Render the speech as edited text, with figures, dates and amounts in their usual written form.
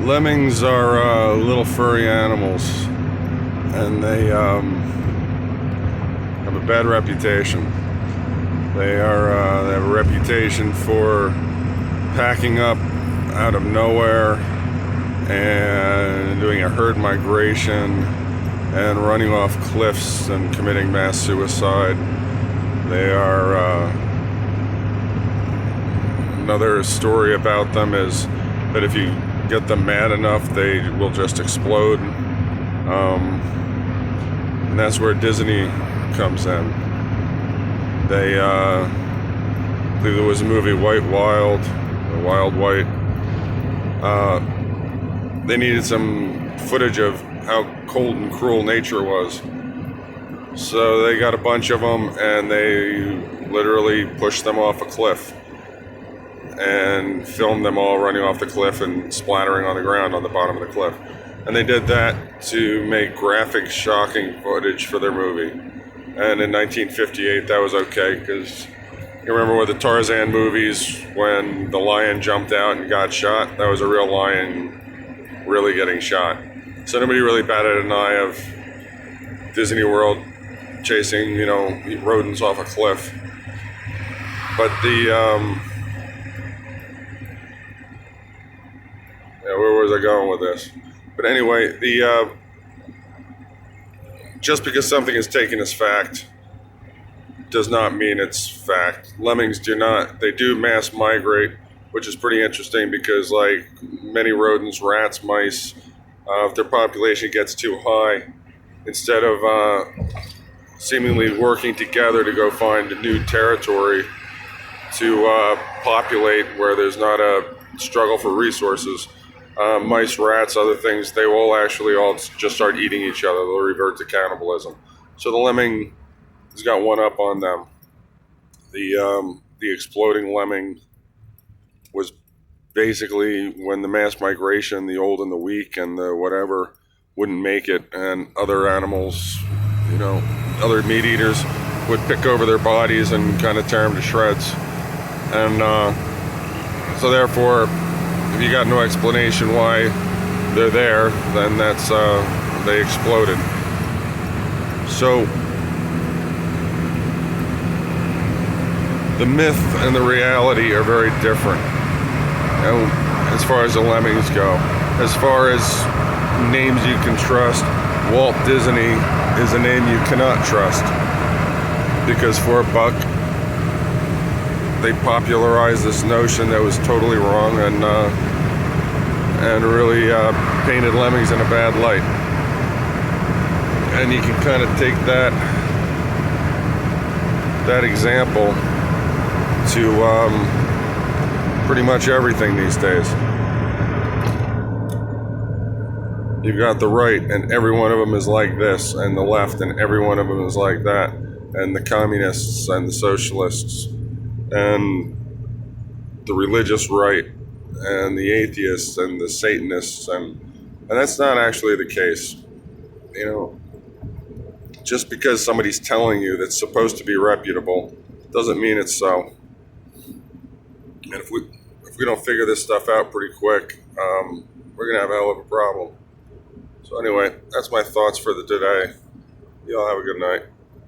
Lemmings are little furry animals, and they have a bad reputation. They have a reputation for packing up out of nowhere and doing a herd migration and running off cliffs and committing mass suicide. They are another story about them is that if you get them mad enough, they will just explode. And that's where Disney comes in. They, I believe there was a movie, White Wild, or Wild White. They needed some footage of how cold and cruel nature was. So they got a bunch of them and they literally pushed them off a cliff and filmed them all running off the cliff and splattering on the ground on the bottom of the cliff. And they did that to make graphic, shocking footage for their movie. And in 1958, that was okay, because you remember with the Tarzan movies, when the lion jumped out and got shot, that was a real lion really getting shot. So nobody really batted an eye of Disney World chasing, rodents off a cliff. But where was I going with this? But anyway, just because something is taken as fact does not mean it's fact. Lemmings do mass migrate, which is pretty interesting because, like many rodents, rats, mice, if their population gets too high, instead of seemingly working together to go find a new territory to populate where there's not a struggle for resources, mice, rats, other things, they will actually all just start eating each other. They'll revert to cannibalism. So the lemming has got one up on them. The exploding lemming was basically when the mass migration, the old and the weak and the whatever wouldn't make it, and other animals, other meat eaters would pick over their bodies and kind of tear them to shreds. And so therefore, if you got no explanation why they're there, then that's they exploded. So the myth and the reality are very different, as far as the lemmings go. As far as names you can trust, Walt Disney is a name you cannot trust, because for a buck, they popularized this notion that was totally wrong and really painted lemmings in a bad light. And you can kind of take that example to pretty much everything these days. You've got the right, and every one of them is like this, and the left, and every one of them is like that, and the communists and the socialists and the religious right and the atheists and the Satanists, and that's not actually the case. Just because somebody's telling you that's supposed to be reputable doesn't mean it's so. And if we don't figure this stuff out pretty quick, we're gonna have a hell of a problem. So anyway, that's my thoughts for the today. Y'all have a good night.